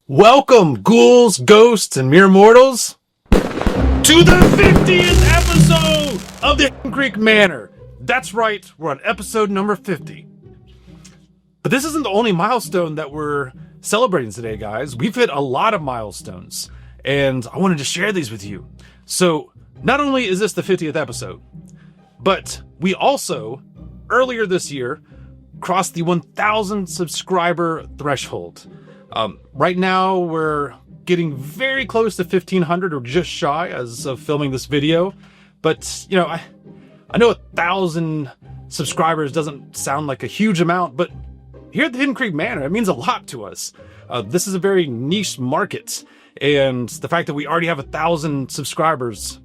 Welcome, ghouls, ghosts, and mere mortals, to the 50th episode of the Hidden Creek Manor. That's right, we're on episode number 50. But this isn't the only milestone that we're celebrating today, guys. We've hit a lot of milestones, and I wanted to share these with you. So, not only is this the 50th episode, but we also, earlier this year, crossed the 1,000 subscriber threshold. Right now, we're getting very close to 1,500, or just shy as of filming this video. But, you know, I know 1,000 subscribers doesn't sound like a huge amount, but here at the Hidden Creek Manor, it means a lot to us. This is a very niche market, and the fact that we already have 1,000 subscribers,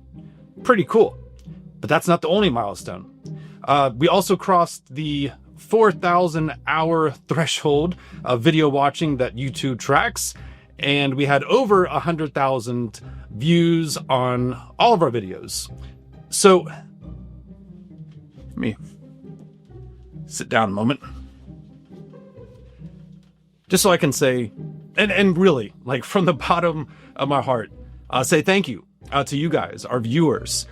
pretty cool. But that's not the only milestone. We also crossed the 4,000 hour threshold of video watching that YouTube tracks, and we had over 100,000 views on all of our videos. So let me sit down a moment, just so I can say, and really, like, from the bottom of my heart, say thank you to you guys, our viewers.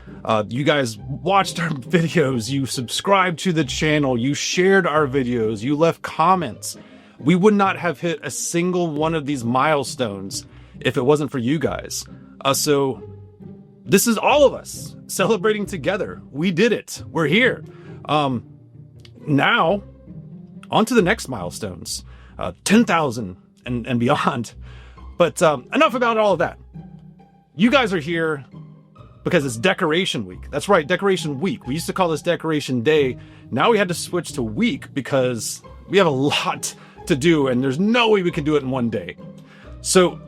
You guys watched our videos, you subscribed to the channel, you shared our videos, you left comments. We would not have hit a single one of these milestones if it wasn't for you guys. So this is all of us celebrating together. We did it. We're here. Now, on to the next milestones. 10,000 and beyond. But enough about all of that. You guys are here because it's Decoration Week. That's right, Decoration Week. We used to call this Decoration Day. Now we had to switch to week because we have a lot to do and there's no way we can do it in one day. So,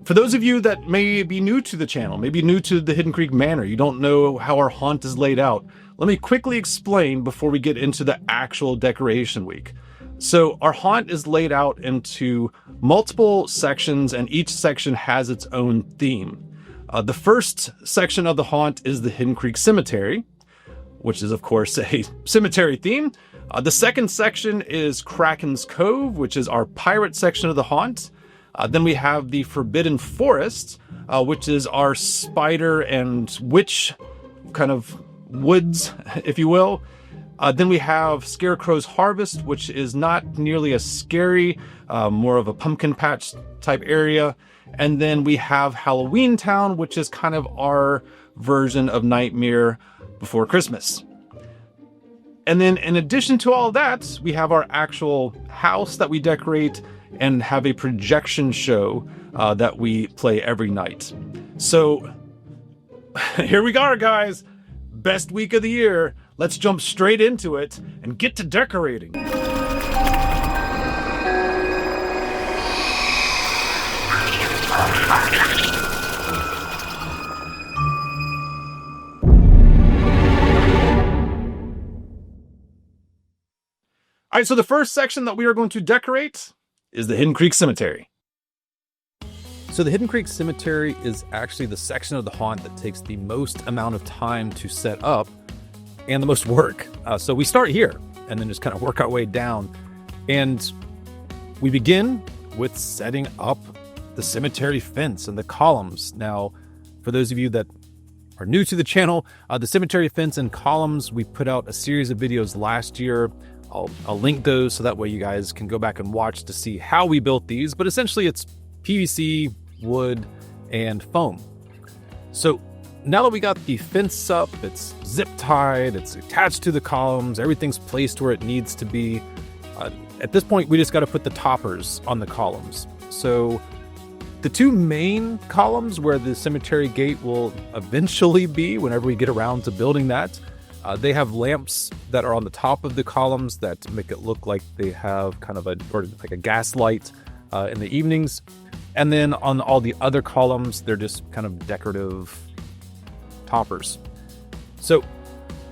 for those of you that may be new to the channel, maybe new to the Hidden Creek Manor, you don't know how our haunt is laid out, let me quickly explain before we get into the actual Decoration Week. So our haunt is laid out into multiple sections, and each section has its own theme. The first section of the haunt is the Hidden Creek Cemetery, which is, of course, a cemetery theme. The second section is Kraken's Cove, which is our pirate section of the haunt. Then we have the Forbidden Forest, which is our spider and witch kind of woods, if you will. Then we have Scarecrow's Harvest, which is not nearly as scary, more of a pumpkin patch type area. And then we have Halloween Town, which is kind of our version of Nightmare Before Christmas. And then in addition to all that, we have our actual house that we decorate and have a projection show that we play every night. So here we are, guys. Best week of the year. Let's jump straight into it and get to decorating. All right, so the first section that we are going to decorate is the Hidden Creek Cemetery. So the Hidden Creek Cemetery is actually the section of the haunt that takes the most amount of time to set up and the most work. So we start here and then just kind of work our way down. And we begin with setting up the cemetery fence and the columns. Now, for those of you that are new to the channel, the cemetery fence and columns, we put out a series of videos last year. I'll link those so that way you guys can go back and watch to see how we built these. But essentially it's PVC, wood, and foam. So now that we got the fence up, it's zip tied, it's attached to the columns, everything's placed where it needs to be. At this point, we just got to put the toppers on the columns. So the two main columns where the cemetery gate will eventually be, whenever we get around to building that, they have lamps that are on the top of the columns that make it look like they have kind of like a gas light in the evenings. And then on all the other columns, they're just kind of decorative toppers. So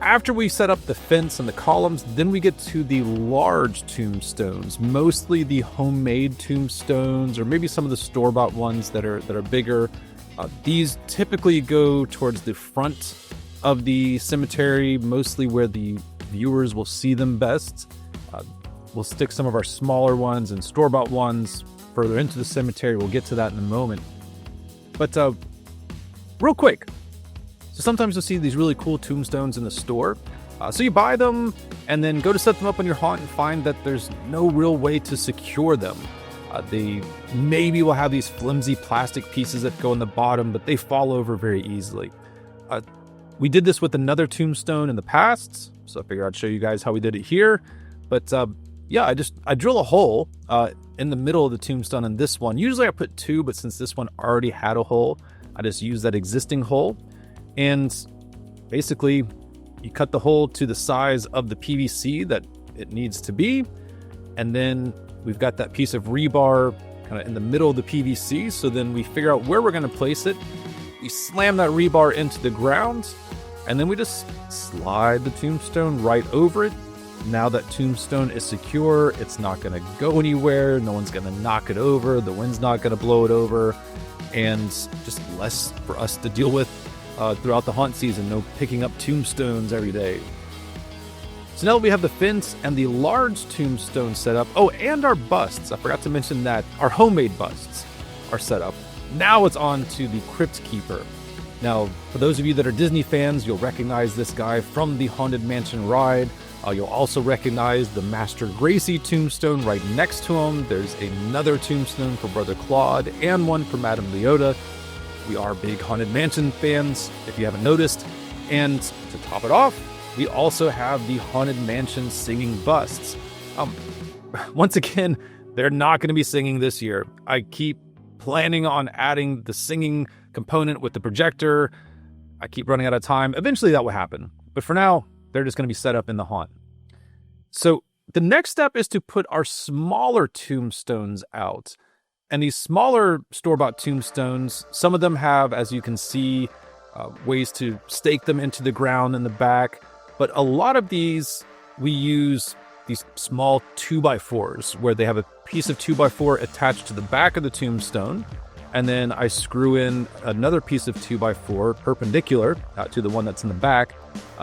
after we set up the fence and the columns, then we get to the large tombstones, mostly the homemade tombstones, or maybe some of the store-bought ones that are bigger. These typically go towards the front of the cemetery, mostly where the viewers will see them best. We'll stick some of our smaller ones and store-bought ones further into the cemetery. We'll get to that in a moment. But real quick, so sometimes you'll see these really cool tombstones in the store. So you buy them and then go to set them up on your haunt and find that there's no real way to secure them. They maybe will have these flimsy plastic pieces that go in the bottom, but they fall over very easily. We did this with another tombstone in the past, so I figured I'd show you guys how we did it here. But yeah, I drill a hole in the middle of the tombstone in this one. Usually I put 2, but since this one already had a hole, I just used that existing hole. And basically, you cut the hole to the size of the PVC that it needs to be. And then we've got that piece of rebar kind of in the middle of the PVC. So then we figure out where we're going to place it. We slam that rebar into the ground. And then we just slide the tombstone right over it. Now that tombstone is secure, it's not going to go anywhere. No one's going to knock it over. The wind's not going to blow it over. And just less for us to deal with throughout the haunt season. No picking up tombstones every day. So now that we have the fence and the large tombstone set up, oh, and our busts, I forgot to mention that, our homemade busts are set up. Now it's on to the Crypt Keeper. Now, for those of you that are Disney fans, you'll recognize this guy from the Haunted Mansion ride. You'll also recognize the Master Gracie tombstone right next to him. There's another tombstone for Brother Claude and one for Madame Leota. We are big Haunted Mansion fans, if you haven't noticed. And to top it off, we also have the Haunted Mansion singing busts. Once again, they're not going to be singing this year. I keep planning on adding the singing component with the projector. I keep running out of time. Eventually that will happen. But for now, they're just going to be set up in the haunt. So the next step is to put our smaller tombstones out. And these smaller store-bought tombstones, some of them have, as you can see, ways to stake them into the ground in the back. But a lot of these, we use these small 2x4s where they have a piece of 2x4 attached to the back of the tombstone. And then I screw in another piece of 2x4 perpendicular to the one that's in the back.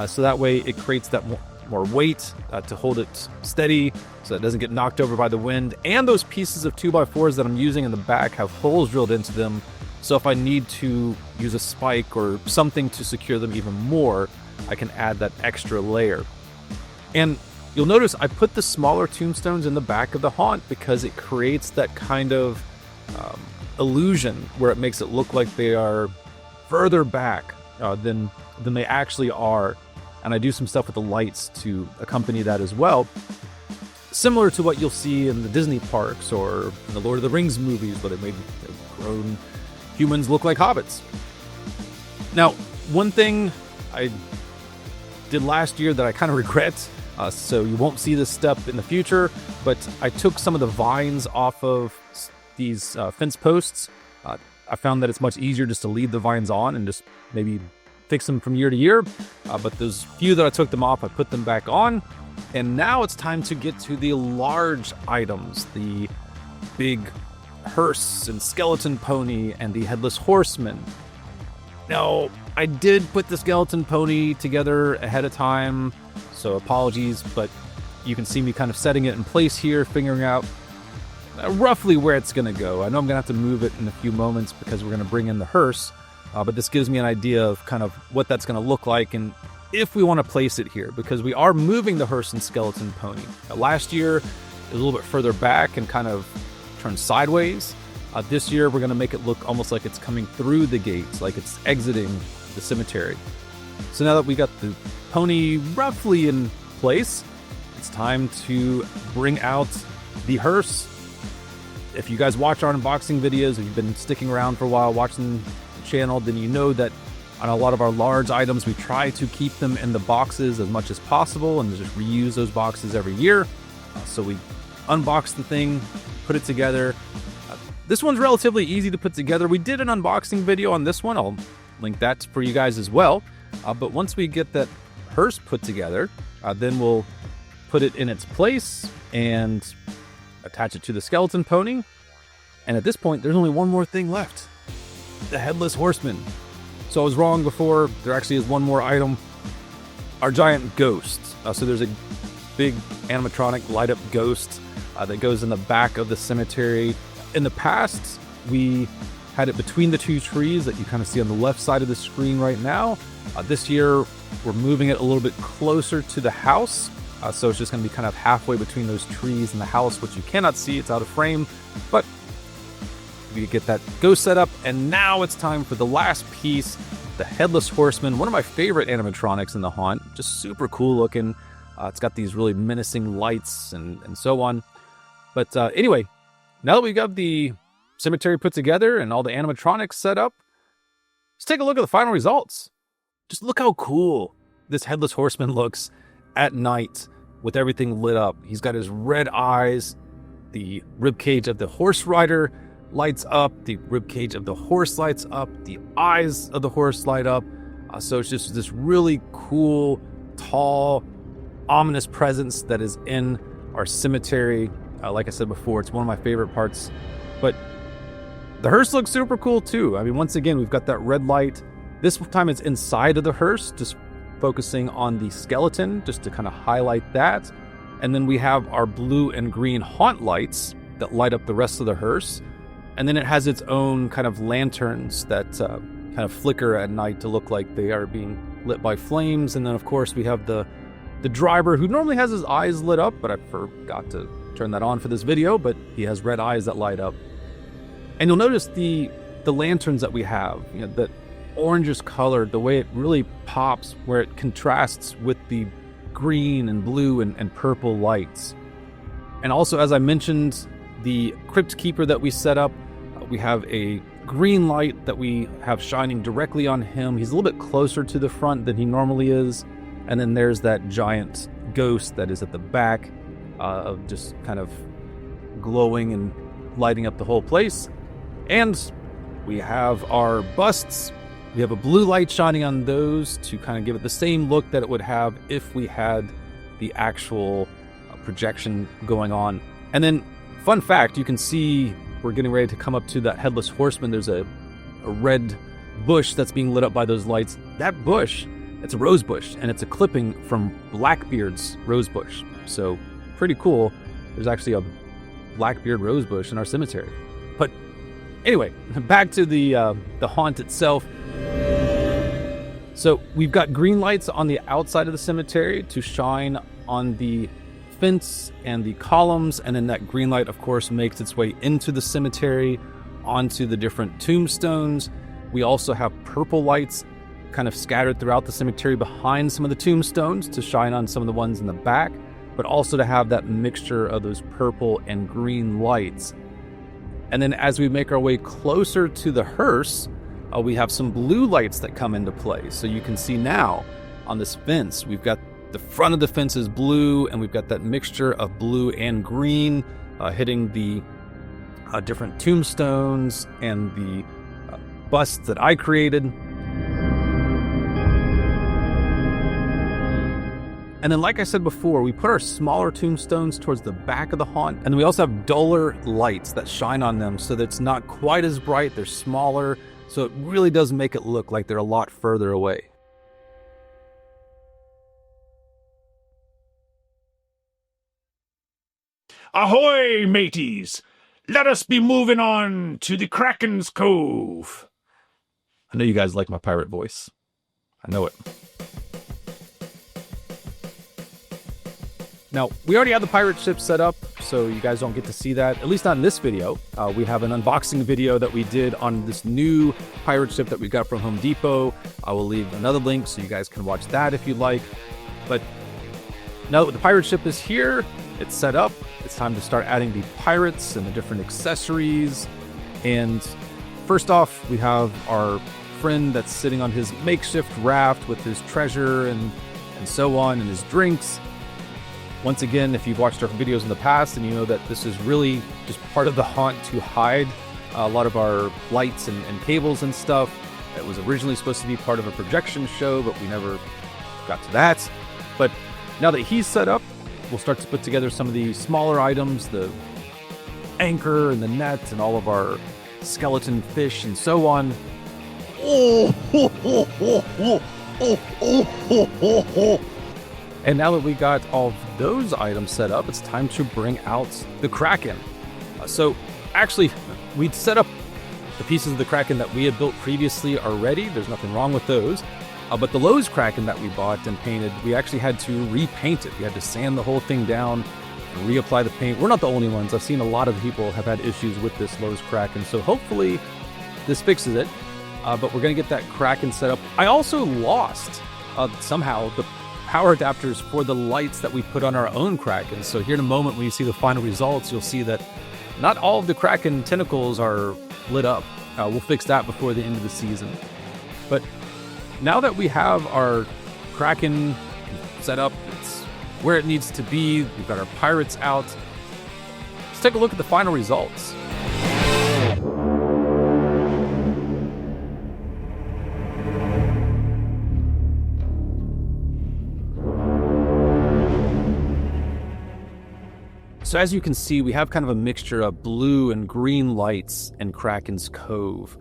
So that way it creates that more weight to hold it steady so it doesn't get knocked over by the wind. And those pieces of 2x4s that I'm using in the back have holes drilled into them. So if I need to use a spike or something to secure them even more, I can add that extra layer. And you'll notice I put the smaller tombstones in the back of the haunt because it creates that kind of illusion where it makes it look like they are further back than they actually are. And I do some stuff with the lights to accompany that as well. Similar to what you'll see in the Disney parks or in the Lord of the Rings movies where they made grown humans look like hobbits. Now, one thing I did last year that I kind of regret, so you won't see this step in the future, but I took some of the vines off of these fence posts. I found that it's much easier just to leave the vines on and just maybe fix them from year to year. But those few that I took them off, I put them back on. And now it's time to get to the large items, the big hearse and skeleton pony and the headless horseman. Now, I did put the skeleton pony together ahead of time, so apologies, but you can see me kind of setting it in place here, figuring out roughly where it's going to go. I know I'm going to have to move it in a few moments because we're going to bring in the hearse, but this gives me an idea of kind of what that's going to look like and if we want to place it here, because we are moving the hearse and skeleton pony. Last year, it was a little bit further back and kind of turned sideways. This year, we're going to make it look almost like it's coming through the gates, like it's exiting the cemetery. So now that we got the pony roughly in place, it's time to bring out the hearse. If you guys watch our unboxing videos, if you've been sticking around for a while watching the channel, then you know that on a lot of our large items, we try to keep them in the boxes as much as possible and just reuse those boxes every year. So we unbox the thing, put it together. This one's relatively easy to put together. We did an unboxing video on this one. I'll link that for you guys as well. But once we get that hearse put together, then we'll put it in its place and attach it to the skeleton pony. And at this point, there's only one more thing left. The headless horseman. So I was wrong before. There actually is one more item. Our giant ghost. So there's a big animatronic light up ghost that goes in the back of the cemetery. in the past, we had it between the two trees that you kind of see on the left side of the screen right now. This year, we're moving it a little bit closer to the house. So it's just going to be kind of halfway between those trees and the house, which you cannot see. It's out of frame, but we get that ghost set up. And now it's time for the last piece, the Headless Horseman, one of my favorite animatronics in the haunt. Just super cool looking. It's got these really menacing lights and so on. But anyway, now that we've got the cemetery put together and all the animatronics set up, let's take a look at the final results. Just look how cool this Headless Horseman looks at night with everything lit up. He's got his red eyes, the ribcage of the horse rider lights up, the ribcage of the horse lights up, the eyes of the horse light up. So it's just this really cool, tall, ominous presence that is in our cemetery. Like I said before, it's one of my favorite parts. But the hearse looks super cool too. I mean, once again, we've got that red light. This time it's inside of the hearse, just focusing on the skeleton, just to kind of highlight that. And then we have our blue and green haunt lights that light up the rest of the hearse. And then it has its own kind of lanterns that kind of flicker at night to look like they are being lit by flames. And then, of course, we have the driver, who normally has his eyes lit up, but I forgot to turn that on for this video, but he has red eyes that light up. And you'll notice the lanterns that we have, you know, that orangish color, the way it really pops, where it contrasts with the green and blue and purple lights. And also, as I mentioned, the Crypt Keeper that we set up, we have a green light that we have shining directly on him. He's a little bit closer to the front than he normally is. And then there's that giant ghost that is at the back, of just kind of glowing and lighting up the whole place. And we have our busts. We have a blue light shining on those to kind of give it the same look that it would have if we had the actual projection going on. And then, fun fact, you can see we're getting ready to come up to that Headless Horseman. There's a red bush that's being lit up by those lights. That bush, it's a rose bush, and it's a clipping from Blackbeard's rose bush. So, pretty cool. There's actually a Blackbeard rose bush in our cemetery. But anyway, back to the haunt itself. So we've got green lights on the outside of the cemetery to shine on the fence and the columns, and then that green light, of course, makes its way into the cemetery, onto the different tombstones. We also have purple lights kind of scattered throughout the cemetery behind some of the tombstones to shine on some of the ones in the back, but also to have that mixture of those purple and green lights. And then as we make our way closer to the hearse, we have some blue lights that come into play. So you can see now on this fence, we've got the front of the fence is blue, and we've got that mixture of blue and green hitting the different tombstones and the busts that I created. And then, like I said before, we put our smaller tombstones towards the back of the haunt, and then we also have duller lights that shine on them so that it's not quite as bright, they're smaller, so it really does make it look like they're a lot further away. Ahoy, mateys! Let us be moving on to the Kraken's Cove. I know you guys like my pirate voice. I know it. Now, we already have the pirate ship set up, so you guys don't get to see that, at least not in this video. We have an unboxing video that we did on this new pirate ship that we got from Home Depot. I will leave another link so you guys can watch that if you like. But now that the pirate ship is here, it's set up, it's time to start adding the pirates and the different accessories. And first off, we have our friend that's sitting on his makeshift raft with his treasure and so on, and his drinks. Once again, if you've watched our videos in the past, and you know that this is really just part of the haunt to hide a lot of our lights and cables and stuff. It was originally supposed to be part of a projection show, but we never got to that. But now that he's set up, we'll start to put together some of the smaller items, the anchor and the net and all of our skeleton fish and so on. And now that we got all of those items set up, it's time to bring out the Kraken. So actually, we'd set up the pieces of the Kraken that we had built previously already. There's nothing wrong with those. But the Lowe's Kraken that we bought and painted, we actually had to repaint it. We had to sand the whole thing down and reapply the paint. We're not the only ones. I've seen a lot of people have had issues with this Lowe's Kraken, so hopefully this fixes it. But we're going to get that Kraken set up. I also lost, somehow, the power adapters for the lights that we put on our own Kraken. So here in a moment, when you see the final results, you'll see that not all of the Kraken tentacles are lit up. We'll fix that before the end of the season. But now that we have our Kraken set up, it's where it needs to be, we've got our pirates out, let's take a look at the final results. So as you can see, we have kind of a mixture of blue and green lights in Kraken's Cove.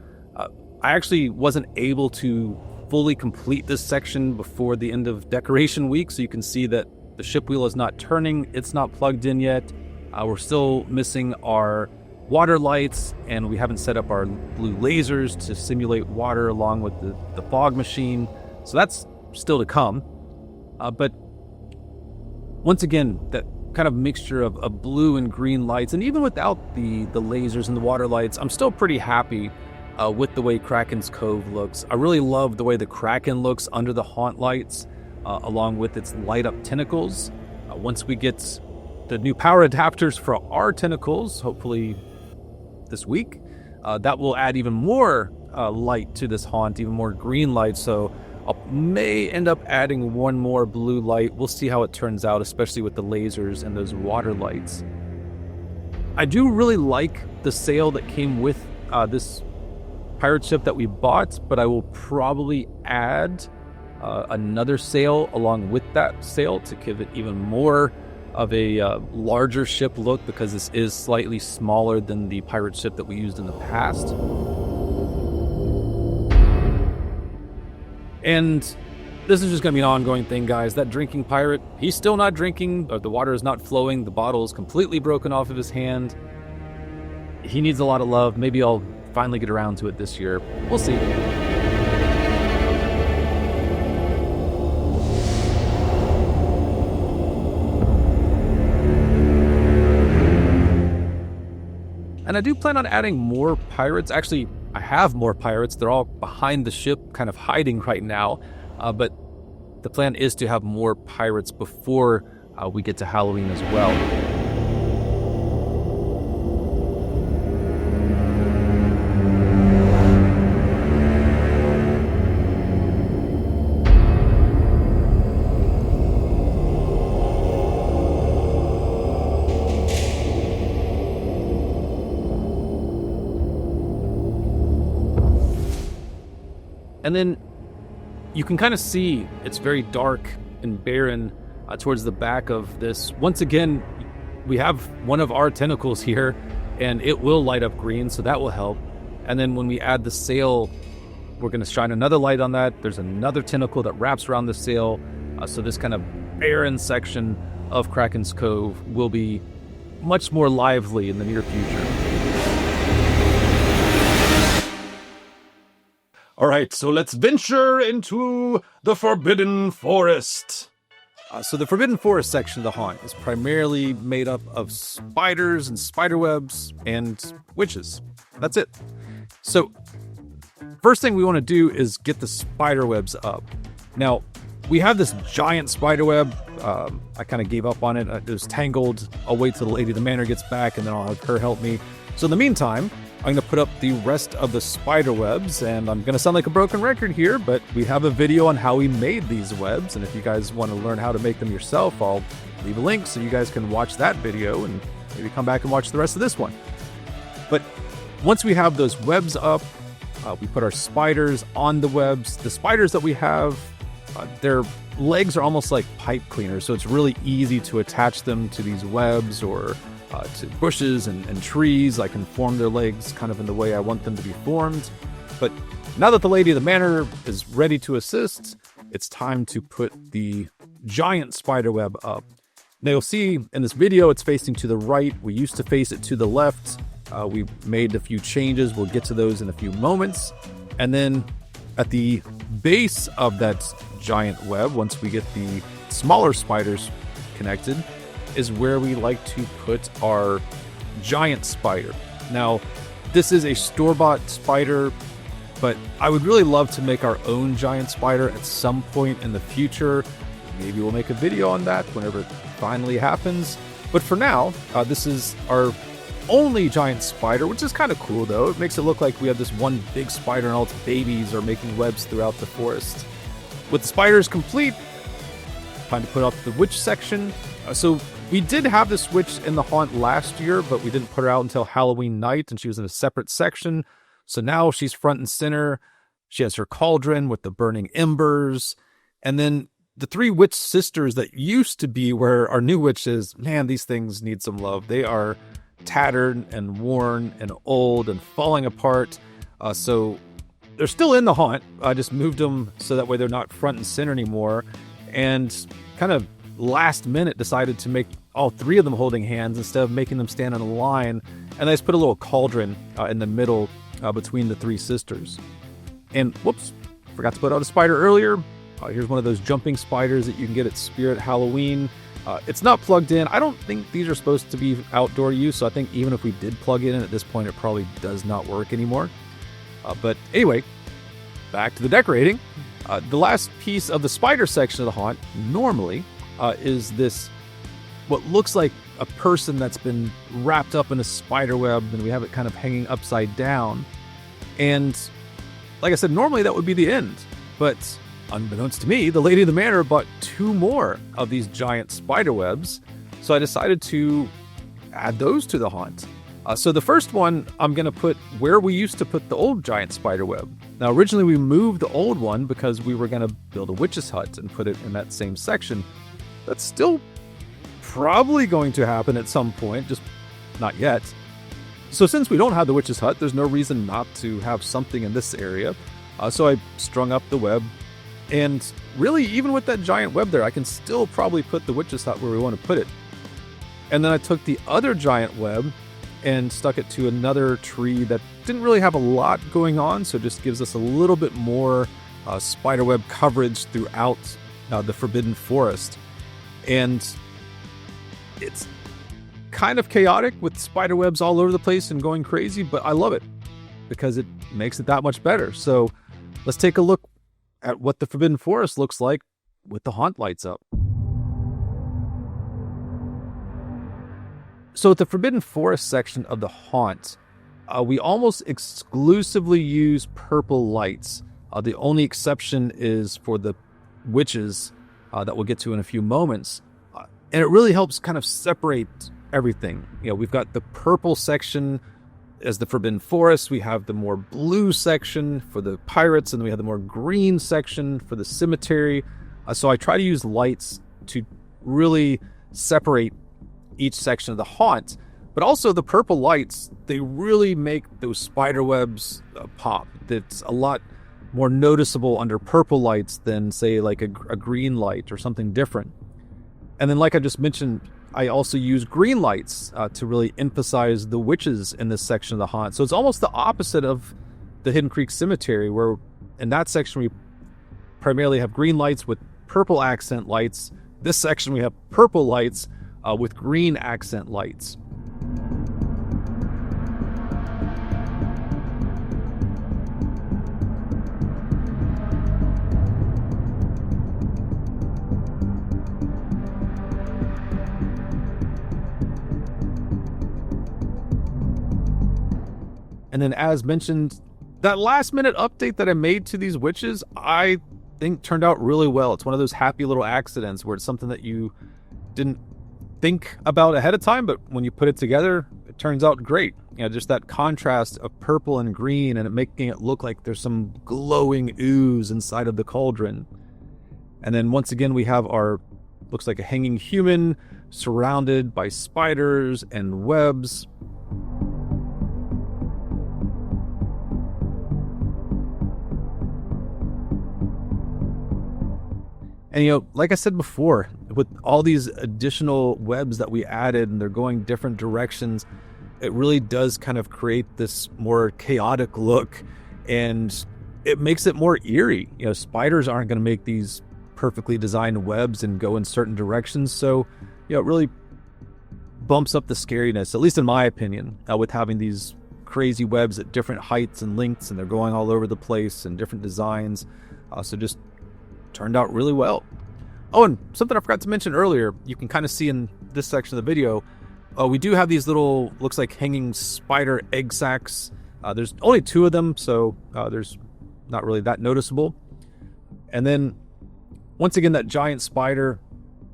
I actually wasn't able to fully complete this section before the end of decoration week, so you can see that the ship wheel is not turning, it's not plugged in yet. We're still missing our water lights, and we haven't set up our blue lasers to simulate water along with the fog machine, so that's still to come. But once again, that kind of mixture of blue and green lights, and even without the lasers and the water lights, I'm still pretty happy with the way Kraken's Cove looks. I really love the way the Kraken looks under the haunt lights, along with its light up tentacles. Once we get the new power adapters for our tentacles, hopefully this week, that will add even more light to this haunt, even more green light. So I may end up adding one more blue light. We'll see how it turns out, especially with the lasers and those water lights. I do really like the sail that came with this pirate ship that we bought, but I will probably add another sail along with that sail to give it even more of a larger ship look, because this is slightly smaller than the pirate ship that we used in the past. And this is just going to be an ongoing thing, guys. That drinking pirate, he's still not drinking, or the water is not flowing. The bottle is completely broken off of his hand. He needs a lot of love. Maybe I'll finally get around to it this year. We'll see. And I do plan on adding more pirates. Actually, I have more pirates. They're all behind the ship, kind of hiding right now. But the plan is to have more pirates before we get to Halloween as well. And then you can kind of see it's very dark and barren towards the back of this. Once again, we have one of our tentacles here, and it will light up green, so that will help. And then when we add the sail, we're going to shine another light on that. There's another tentacle that wraps around the sail, so this kind of barren section of Kraken's Cove will be much more lively in the near future. All right, so let's venture into the Forbidden Forest. So the Forbidden Forest section of the haunt is primarily made up of spiders and spiderwebs and witches. That's it. So first thing we want to do is get the spiderwebs up. Now, we have this giant spiderweb. I kind of gave up on it. It was tangled. I'll wait till the lady of the manor gets back, and then I'll have her help me. So in the meantime, I'm going to put up the rest of the spider webs, and I'm going to sound like a broken record here, but we have a video on how we made these webs, and if you guys want to learn how to make them yourself, I'll leave a link so you guys can watch that video and maybe come back and watch the rest of this one. But once we have those webs up, we put our spiders on the webs. The spiders that we have, their legs are almost like pipe cleaners, so it's really easy to attach them to these webs or to bushes and trees. I can form their legs kind of in the way I want them to be formed. But now that the lady of the manor is ready to assist, it's time to put the giant spider web up. Now you'll see in this video it's facing to the right. We used to face it to the left. We made a few changes. We'll get to those in a few moments. And then at the base of that giant web, once we get the smaller spiders connected, is where we like to put our giant spider. Now, this is a store-bought spider, but I would really love to make our own giant spider at some point in the future. Maybe we'll make a video on that whenever it finally happens. But for now, this is our only giant spider, which is kind of cool though. It makes it look like we have this one big spider and all its babies are making webs throughout the forest. With the spiders complete, time to put up the witch section. So we did have this witch in the haunt last year, but we didn't put her out until Halloween night, and she was in a separate section. So now she's front and center. She has her cauldron with the burning embers. And then the 3 witch sisters that used to be where our new witch is, man, these things need some love. They are tattered and worn and old and falling apart. So they're still in the haunt. I just moved them so that way they're not front and center anymore. And kind of last minute decided to make all 3 of them holding hands instead of making them stand in a line. And I just put a little cauldron in the middle between the 3 sisters. And whoops, forgot to put out a spider earlier. Here's one of those jumping spiders that you can get at Spirit Halloween. It's not plugged in. I don't think these are supposed to be outdoor use, so I think even if we did plug it in at this point, it probably does not work anymore. But anyway, back to the decorating. The last piece of the spider section of the haunt normally is this, what looks like a person that's been wrapped up in a spider web, and we have it kind of hanging upside down. And like I said, normally that would be the end. But unbeknownst to me, the lady of the manor bought 2 more of these giant spider webs. So I decided to add those to the haunt. So the first one, I'm going to put where we used to put the old giant spider web. Now, originally we moved the old one because we were going to build a witch's hut and put it in that same section. That's still probably going to happen at some point, just not yet. So since we don't have the witch's hut, there's no reason not to have something in this area. So I strung up the web. And really, even with that giant web there, I can still probably put the witch's hut where we want to put it. And then I took the other giant web and stuck it to another tree that didn't really have a lot going on, so it just gives us a little bit more spiderweb coverage throughout the Forbidden Forest. And it's kind of chaotic with spiderwebs all over the place and going crazy, but I love it because it makes it that much better. So let's take a look at what the Forbidden Forest looks like with the haunt lights up. So at the Forbidden Forest section of the haunt, we almost exclusively use purple lights. The only exception is for the witches that we'll get to in a few moments. And it really helps kind of separate everything. You know, we've got the purple section as the Forbidden Forest. We have the more blue section for the pirates, and then we have the more green section for the cemetery. So I try to use lights to really separate each section of the haunt. But also the purple lights, they really make those spider webs pop. It's a lot more noticeable under purple lights than, say, like a green light or something different. And then, like I just mentioned, I also use green lights to really emphasize the witches in this section of the haunt. So it's almost the opposite of the Hidden Creek Cemetery, where in that section we primarily have green lights with purple accent lights. This section we have purple lights with green accent lights. And then, as mentioned, that last minute update that I made to these witches, I think turned out really well. It's one of those happy little accidents where it's something that you didn't think about ahead of time, but when you put it together, it turns out great. You know, just that contrast of purple and green and it making it look like there's some glowing ooze inside of the cauldron. And then once again, we have our, looks like a hanging human surrounded by spiders and webs. And, you know, like I said before, with all these additional webs that we added and they're going different directions, it really does kind of create this more chaotic look, and it makes it more eerie. Spiders aren't going to make these perfectly designed webs and go in certain directions, so it really bumps up the scariness, at least in my opinion, with having these crazy webs at different heights and lengths, and they're going all over the place and different designs. So just turned out really well. Oh, and something I forgot to mention earlier, you can kind of see in this section of the video, we do have these little, looks like hanging spider egg sacs. There's only 2 of them, so there's not really that noticeable. And then, once again, that giant spider,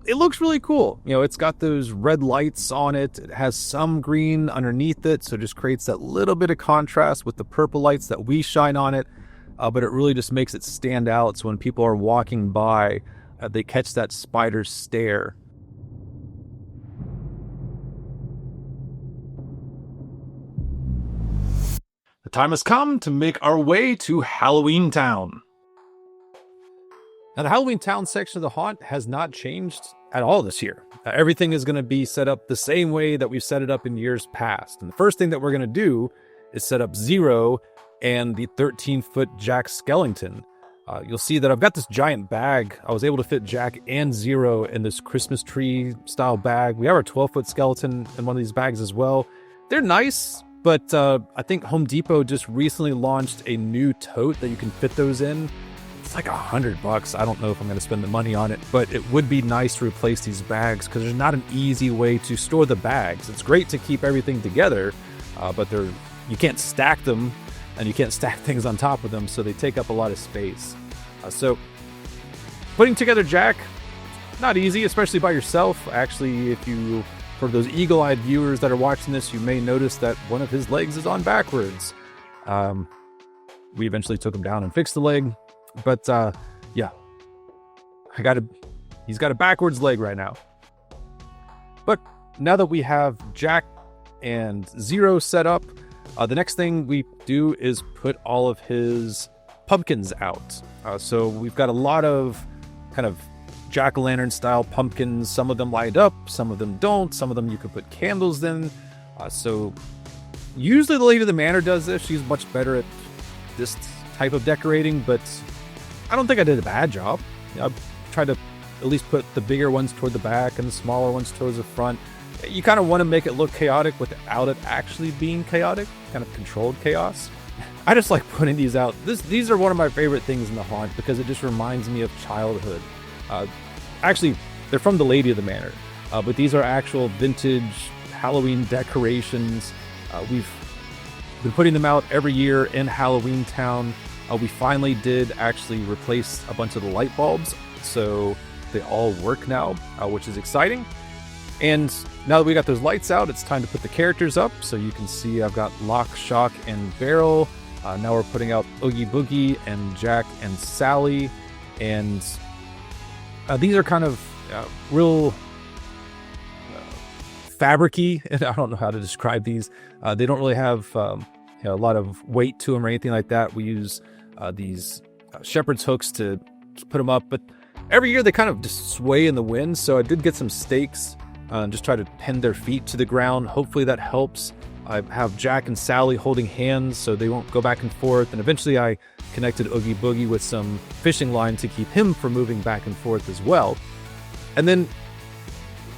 it looks really cool. It's got those red lights on it. It has some green underneath it, so it just creates that little bit of contrast with the purple lights that we shine on it. But it really just makes it stand out, so when people are walking by, they catch that spider's stare. The time has come to make our way to Halloween Town. Now, the Halloween Town section of the haunt has not changed at all this year. Everything is going to be set up the same way that we've set it up in years past. And the first thing that we're going to do is set up Zero and the 13-foot Jack Skellington. You'll see that I've got this giant bag. I was able to fit Jack and Zero in this Christmas tree style bag. We have our 12-foot skeleton in one of these bags as well. They're nice, but I think Home Depot just recently launched a new tote that you can fit those in. It's like $100. I don't know if I'm going to spend the money on it, but it would be nice to replace these bags because there's not an easy way to store the bags. It's great to keep everything together, but you can't stack them, and you can't stack things on top of them, so they take up a lot of space. So putting together Jack, not easy, especially by yourself. Actually, for those eagle-eyed viewers that are watching this, you may notice that one of his legs is on backwards. We eventually took him down and fixed the leg, but yeah, he's got a backwards leg right now. But now that we have Jack and Zero set up, the next thing we do is put all of his pumpkins out. So we've got a lot of kind of jack-o'-lantern style pumpkins. Some of them light up, some of them don't. Some of them you could put candles in. So usually the lady of the manor does this. She's much better at this type of decorating, but I don't think I did a bad job. I tried to at least put the bigger ones toward the back and the smaller ones towards the front. You kind of want to make it look chaotic without it actually being chaotic, kind of controlled chaos. I just like putting these out. These are one of my favorite things in the haunt because it just reminds me of childhood. Actually, they're from the Lady of the Manor, but these are actual vintage Halloween decorations. We've been putting them out every year in Halloween Town. We finally did actually replace a bunch of the light bulbs, so they all work now, which is exciting. And now that we got those lights out, it's time to put the characters up. So you can see I've got Lock, Shock, and Barrel. Now we're putting out Oogie Boogie and Jack and Sally. And these are kind of real fabric-y. I don't know how to describe these. They don't really have a lot of weight to them or anything like that. We use these shepherd's hooks to put them up. But every year they kind of just sway in the wind. So I did get some stakes and just try to pin their feet to the ground. Hopefully that helps. I have Jack and Sally holding hands so they won't go back and forth. And eventually I connected Oogie Boogie with some fishing line to keep him from moving back and forth as well. And then,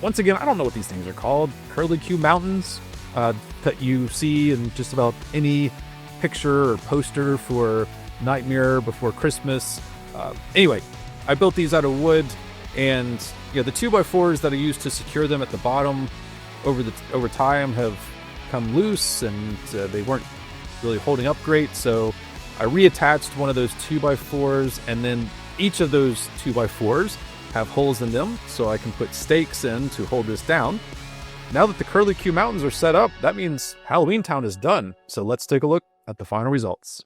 once again, I don't know what these things are called. Curlicue Mountains that you see in just about any picture or poster for Nightmare Before Christmas. Anyway, I built these out of wood, and the 2x4s that I used to secure them at the bottom over time have come loose, and they weren't really holding up great. So I reattached one of those 2x4s, and then each of those 2x4s have holes in them, so I can put stakes in to hold this down. Now that the Curlicue Mountains are set up, that means Halloween Town is done. So let's take a look at the final results.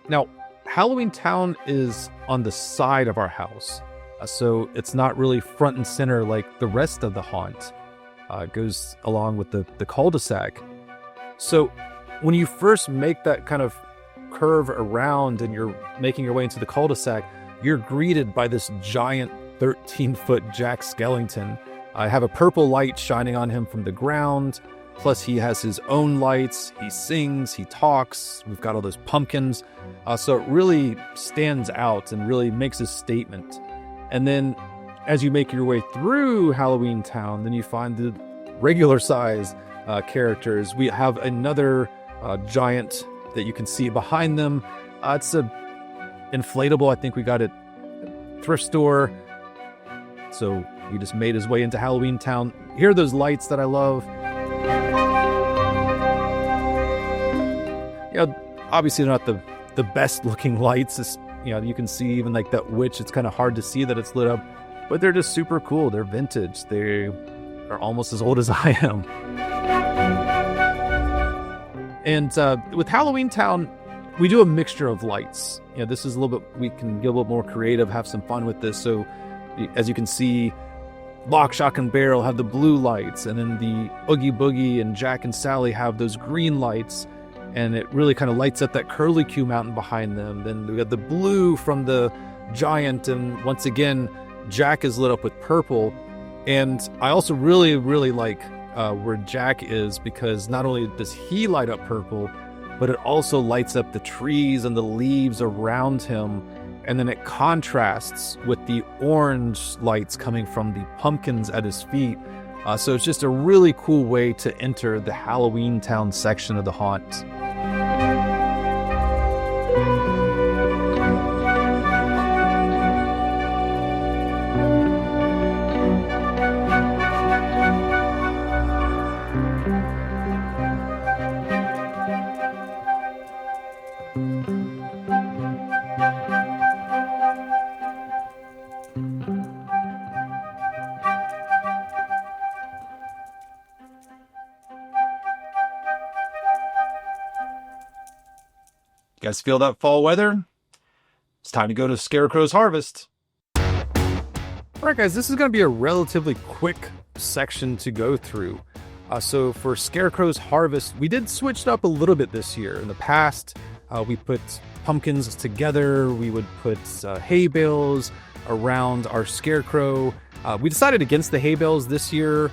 Now, Halloween Town is on the side of our house, so it's not really front and center like the rest of the haunt. It goes along with the cul-de-sac. So when you first make that kind of curve around and you're making your way into the cul-de-sac, you're greeted by this giant 13-foot Jack Skellington. I have a purple light shining on him from the ground. Plus, he has his own lights. He sings, he talks. We've got all those pumpkins. So it really stands out and really makes a statement. And then as you make your way through Halloween Town, then you find the regular size characters. We have another giant that you can see behind them. It's a inflatable. I think we got it at thrift store. So he just made his way into Halloween Town. Here are those lights that I love. Obviously they're not the best looking lights. It's, you can see even like that witch. It's kind of hard to see that it's lit up, but they're just super cool. They're vintage. They are almost as old as I am. And with Halloween Town, we do a mixture of lights. This is a little bit, we can get a little more creative, have some fun with this. So as you can see, Lock, Shock, and Barrel have the blue lights, and then the Oogie Boogie and Jack and Sally have those green lights, and it really kind of lights up that Curlicue Mountain behind them. Then we have the blue from the giant, and once again, Jack is lit up with purple. And I also really, really like where Jack is, because not only does he light up purple, but it also lights up the trees and the leaves around him. And then it contrasts with the orange lights coming from the pumpkins at his feet. So it's just a really cool way to enter the Halloween Town section of the haunt. You guys feel that fall weather? It's time to go to Scarecrow's Harvest. All right, guys, this is going to be a relatively quick section to go through. So for Scarecrow's Harvest, we did switch it up a little bit this year. In the past, we put pumpkins together. We would put hay bales around our Scarecrow. We decided against the hay bales this year.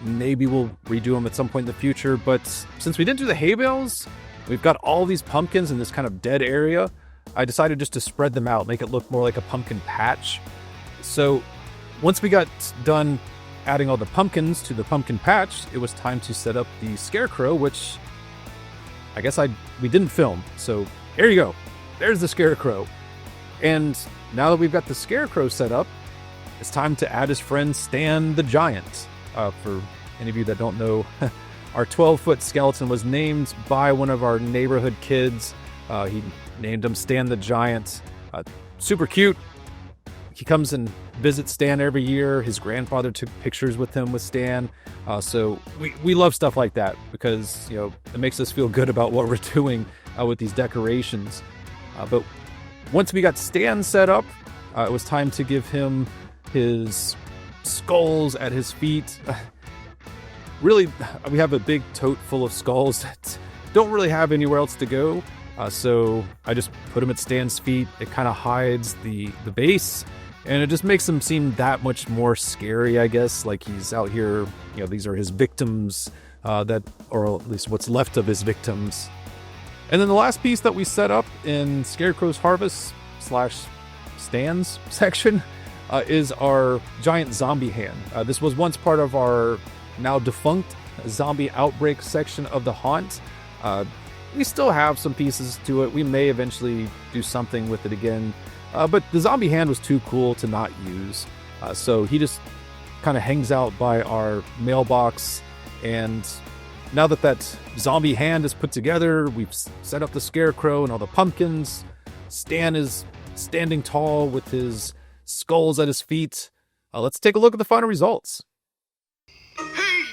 Maybe we'll redo them at some point in the future. But since we didn't do the hay bales, we've got all these pumpkins in this kind of dead area. I decided just to spread them out, make it look more like a pumpkin patch. So once we got done adding all the pumpkins to the pumpkin patch, it was time to set up the Scarecrow, which I guess we didn't film. So here you go. There's the Scarecrow. And now that we've got the Scarecrow set up, it's time to add his friend Stan the Giant. For any of you that don't know, our 12-foot skeleton was named by one of our neighborhood kids. He named him Stan the Giant. Super cute. He comes and visits Stan every year. His grandfather took pictures with him with Stan. So we love stuff like that because, it makes us feel good about what we're doing with these decorations. But once we got Stan set up, it was time to give him his skulls at his feet. Really, we have a big tote full of skulls that don't really have anywhere else to go. So I just put him at Stan's feet. It kind of hides the base, and it just makes him seem that much more scary, I guess. Like he's out here, these are his victims, or at least what's left of his victims. And then the last piece that we set up in Scarecrow's Harvest / Stan's section is our giant zombie hand. This was once part of our now defunct zombie outbreak section of the haunt. We still have some pieces to it. We may eventually do something with it again, but the zombie hand was too cool to not use. So he just kind of hangs out by our mailbox. And now that zombie hand is put together, we've set up the Scarecrow and all the pumpkins. Stan is standing tall with his skulls at his feet. Let's take a look at the final results. Hey,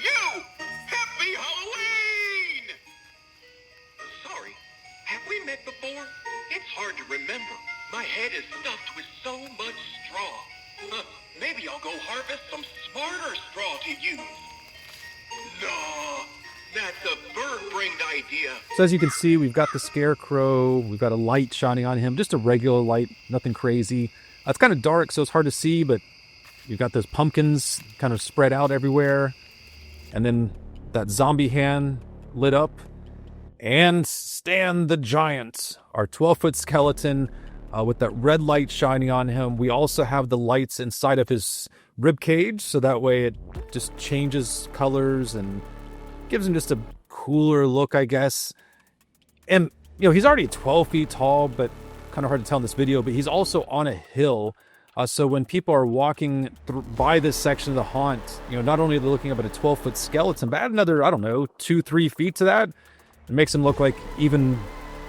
you! Happy Halloween! Sorry, have we met before? It's hard to remember. My head is stuffed with so much straw. Maybe I'll go harvest some smarter straw to use. No, that's a bird-brained idea. So as you can see, we've got the Scarecrow. We've got a light shining on him, just a regular light, nothing crazy. It's kind of dark, so it's hard to see, but You've got those pumpkins kind of spread out everywhere. And then that zombie hand lit up. And Stan the Giant, our 12-foot skeleton with that red light shining on him. We also have the lights inside of his rib cage, so that way it just changes colors and gives him just a cooler look, I guess. And, he's already 12 feet tall, but kind of hard to tell in this video, but he's also on a hill. So when people are walking by this section of the haunt, not only are they looking up at a 12-foot skeleton, but add another, 2-3 feet to that, it makes him look like even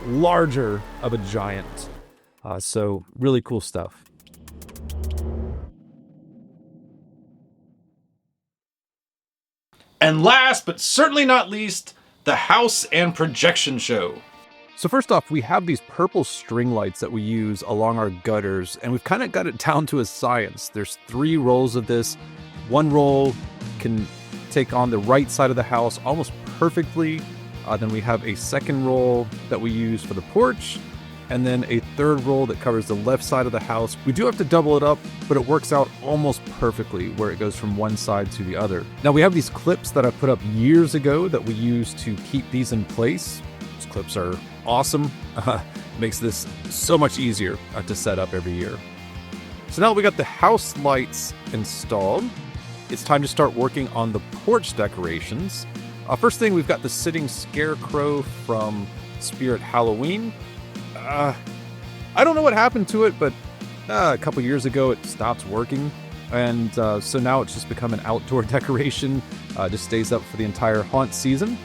larger of a giant. So really cool stuff. And last, but certainly not least, the house and projection show. So first off, we have these purple string lights that we use along our gutters, and we've kind of got it down to a science. There's 3 rolls of this. One roll can take on the right side of the house almost perfectly. Then we have a second roll that we use for the porch, and then a third roll that covers the left side of the house. We do have to double it up, but it works out almost perfectly where it goes from one side to the other. Now we have these clips that I put up years ago that we use to keep these in place. These clips are awesome. Makes this so much easier to set up every year. So now that we got the house lights installed, it's time to start working on the porch decorations. First thing, we've got the sitting Scarecrow from Spirit Halloween. I don't know what happened to it, but a couple years ago it stopped working. And so now it's just become an outdoor decoration. Just stays up for the entire haunt season.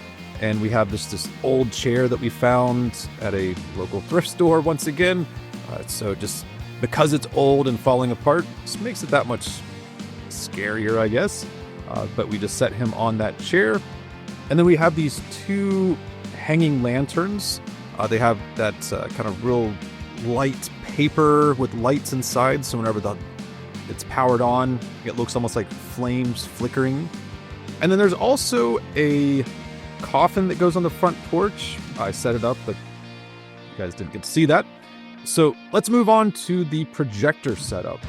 And we have this old chair that we found at a local thrift store once again. So just because it's old and falling apart, just makes it that much scarier, I guess. But we just set him on that chair. And then we have these 2 hanging lanterns. They have that kind of real light paper with lights inside. So whenever it's powered on, it looks almost like flames flickering. And then there's also a coffin that goes on the front porch. I set it up, but you guys didn't get to see that. So let's move on to the projector setup.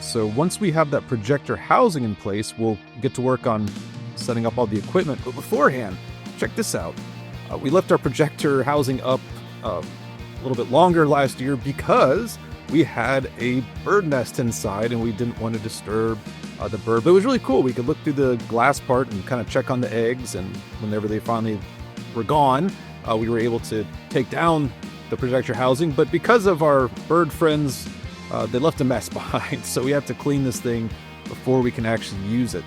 So once we have that projector housing in place, we'll get to work on setting up all the equipment. But beforehand, check this out. We left our projector housing up a little bit longer last year because we had a bird nest inside and we didn't want to disturb the bird. But it was really cool. We could look through the glass part and kind of check on the eggs, and whenever they finally were gone, we were able to take down the projector housing. But because of our bird friends, they left a mess behind, so we have to clean this thing before we can actually use it.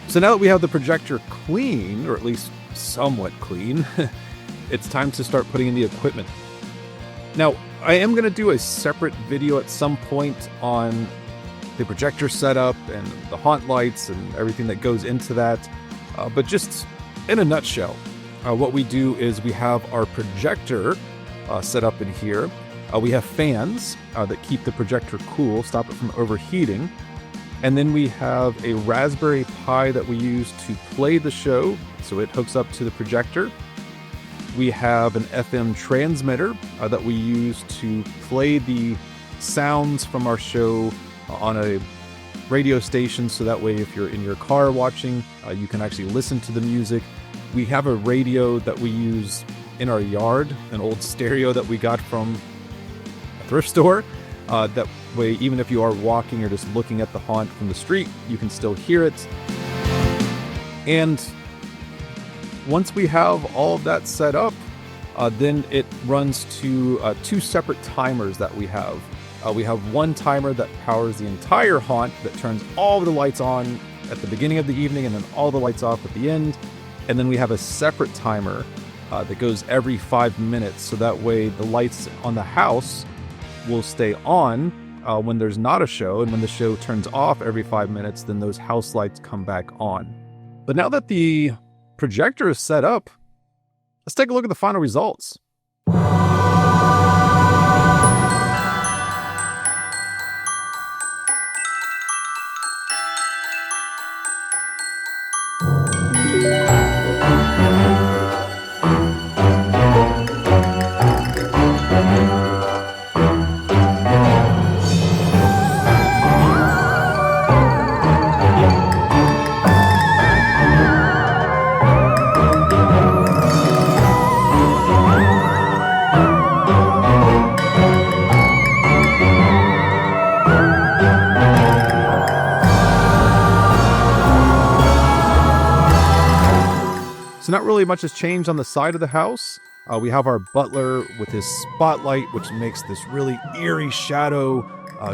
So now that we have the projector clean, or at least somewhat clean, it's time to start putting in the equipment. Now, I am going to do a separate video at some point on the projector setup and the haunt lights and everything that goes into that. But just in a nutshell, what we do is we have our projector set up in here. We have fans that keep the projector cool, stop it from overheating. And then we have a Raspberry Pi that we use to play the show, so it hooks up to the projector. We have an FM transmitter that we use to play the sounds from our show on a radio station, so that way if you're in your car watching, you can actually listen to the music. We have a radio that we use in our yard, an old stereo that we got from a thrift store. That way, even if you are walking or just looking at the haunt from the street, you can still hear it. And once we have all of that set up, then it runs to 2 separate timers that we have. We have one timer that powers the entire haunt, that turns all of the lights on at the beginning of the evening and then all the lights off at the end. And then we have a separate timer that goes every 5 minutes, so that way the lights on the house will stay on when there's not a show, and when the show turns off every 5 minutes, then those house lights come back on. But now that the projector is set up, let's take a look at the final results. So not really much has changed on the side of the house. We have our butler with his spotlight, which makes this really eerie shadow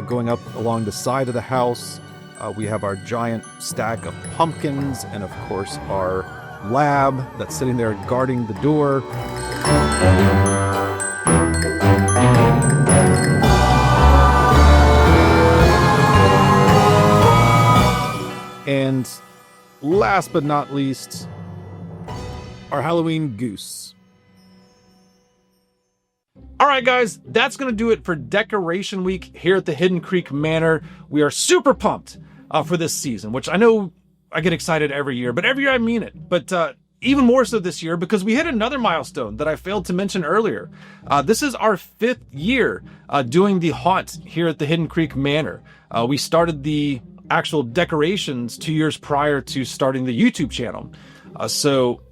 going up along the side of the house. We have our giant stack of pumpkins, and of course our lab that's sitting there guarding the door. And last but not least, our Halloween goose. All right, guys, that's going to do it for Decoration Week here at the Hidden Creek Manor. We are super pumped for this season, which I know I get excited every year, but every year I mean it. But even more so this year because we hit another milestone that I failed to mention earlier. This is our 5th year doing the haunt here at the Hidden Creek Manor. We started the actual decorations 2 years prior to starting the YouTube channel. So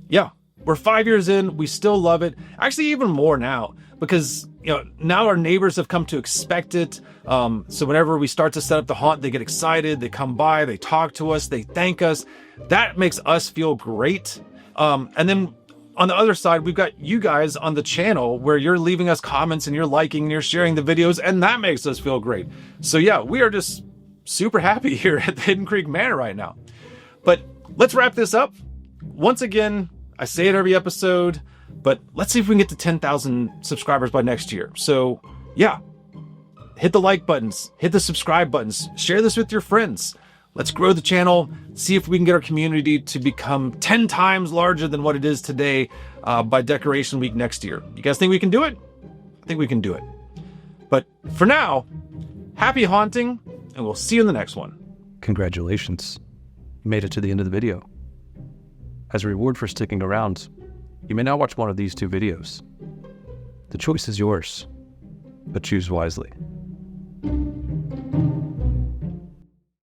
yeah, we're 5 years in. We still love it. Actually, even more now because, you know, now our neighbors have come to expect it. So whenever we start to set up the haunt, they get excited. They come by, they talk to us, they thank us. That makes us feel great. And then on the other side, we've got you guys on the channel where you're leaving us comments and you're liking and you're sharing the videos, and that makes us feel great. So yeah, we are just super happy here at the Hidden Creek Manor right now. But let's wrap this up. Once again, I say it every episode, but let's see if we can get to 10,000 subscribers by next year. So yeah, hit the like buttons, hit the subscribe buttons, share this with your friends. Let's grow the channel, see if we can get our community to become 10 times larger than what it is today by Decoration Week next year. You guys think we can do it? I think we can do it. But for now, happy haunting, and we'll see you in the next one. Congratulations. You made it to the end of the video. As a reward for sticking around, you may now watch one of these 2 videos. The choice is yours, but choose wisely.